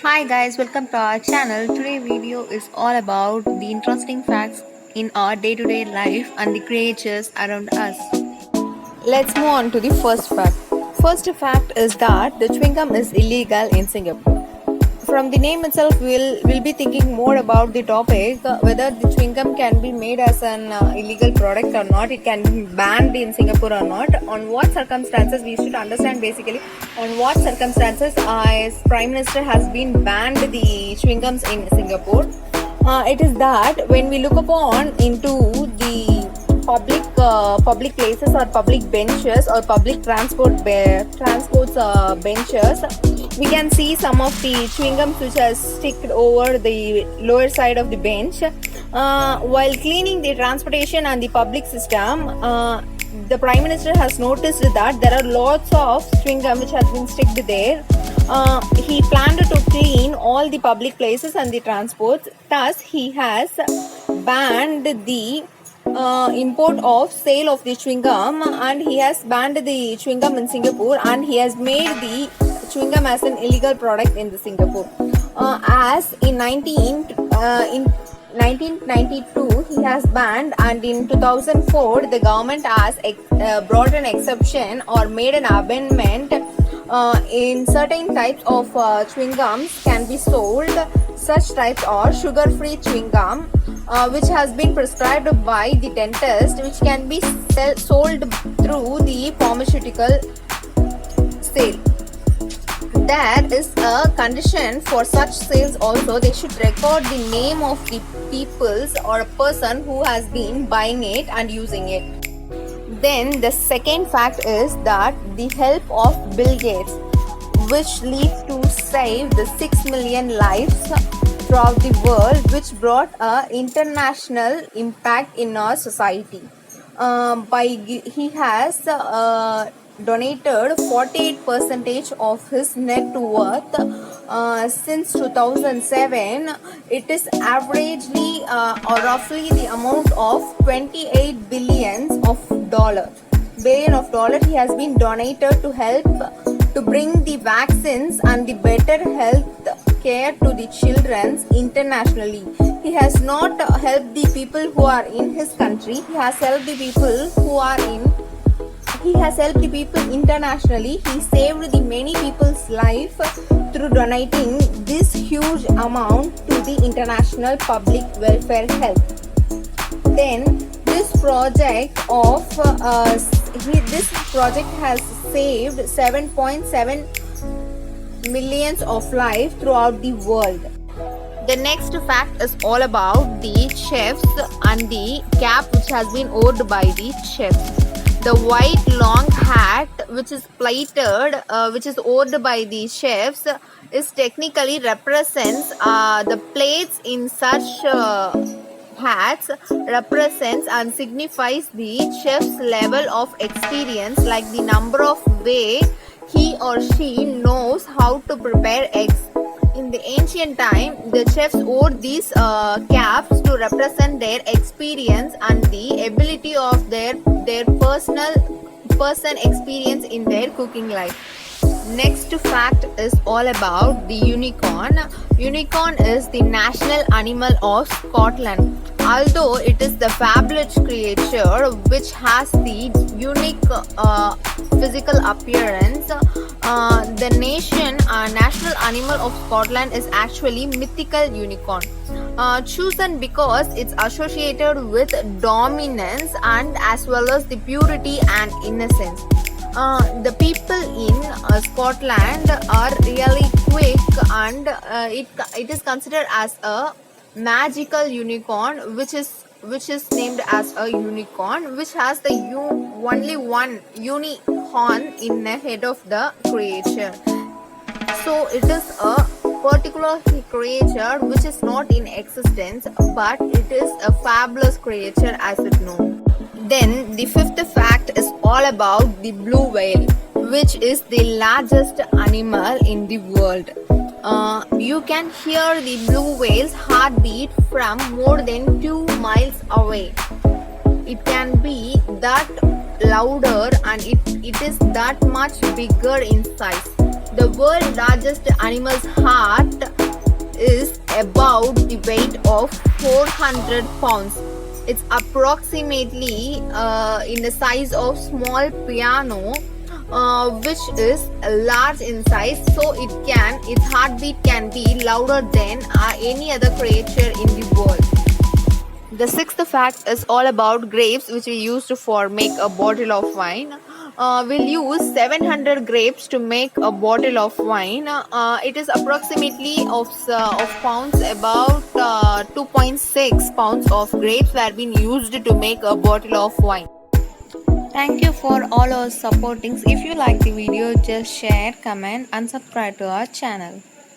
Hi guys, welcome to our channel. Today video is all about the interesting facts in our day-to-day life and the creatures around us. Let's move on to the first fact. First fact is that the chewing gum is illegal in Singapore. From the name itself, we'll be thinking more about the topic whether the chewing gum can be made as an illegal product or not. It can be banned in Singapore or not. On what circumstances we should understand basically. On what circumstances as Prime Minister has been banned the chewing gums in Singapore. It is that when we look upon into the public places or public benches or public transports benches, we can see some of the chewing gums which has sticked over the lower side of the bench. While cleaning the transportation and the public system, the Prime Minister has noticed that there are lots of chewing gum which has been sticked there. He planned to clean all the public places and the transports. Thus, he has banned the import of sale of the chewing gum, and he has banned the chewing gum in Singapore, and he has made the chewing gum as an illegal product in the Singapore. As in 1992 he has banned, and in 2004 the government has brought an exception or made an amendment. In certain types of chewing gums can be sold. Such types are sugar-free chewing gum, which has been prescribed by the dentist, which can be sold through the pharmaceutical sale. There is a condition for such sales also. They should record the name of the peoples or a person who has been buying it and using it. Then the second fact is that the help of Bill Gates, which leads to save the 6 million lives throughout the world, which brought a international impact in our society. He has donated 48% of his net worth since 2007. It is averagely or roughly the amount of 28 billion of dollars he has been donated to help to bring the vaccines and the better health care to the children internationally. He has not helped the people who are in his country. He has helped the people internationally. He saved the many people's life through donating this huge amount to the international public welfare health. Then this project has saved 7.7 millions of lives throughout the world. The next fact is all about the chefs and the cap which has been worn by the chefs. The white long hat which is plaited, which is worn by the chefs, is technically represents the plates in such hats represents and signifies the chef's level of experience, like the number of way he or she knows how to prepare eggs. In the ancient time, the chefs wore these caps to represent their experience and the ability of their person experience in their cooking life. Next fact is all about the unicorn. Unicorn is the national animal of Scotland. Although it is the fabulous creature which has the unique physical appearance, the national animal of Scotland is actually mythical unicorn, chosen because it's associated with dominance and as well as the purity and innocence. The people in Scotland are really quick, and it is considered as a magical unicorn, which is named as a unicorn, which has the only one unicorn in the head of the creature. So it is a particular creature which is not in existence, but it is a fabulous creature as it known. Then the fifth fact is all about the blue whale, which is the largest animal in the world. You can hear the blue whale's heartbeat from more than 2 miles away. It can be that louder, and it is that much bigger in size. The world's largest animal's heart is about the weight of 400 pounds. It's approximately in the size of small piano, which is large in size, so its heartbeat can be louder than any other creature in the world. The sixth fact is all about grapes, which we used for make a bottle of wine. We'll use 700 grapes to make a bottle of wine. It is approximately of pounds, about 2.6 pounds of grapes were being used to make a bottle of wine. Thank you for all our supportings. If you like the video, just share, comment and subscribe to our channel.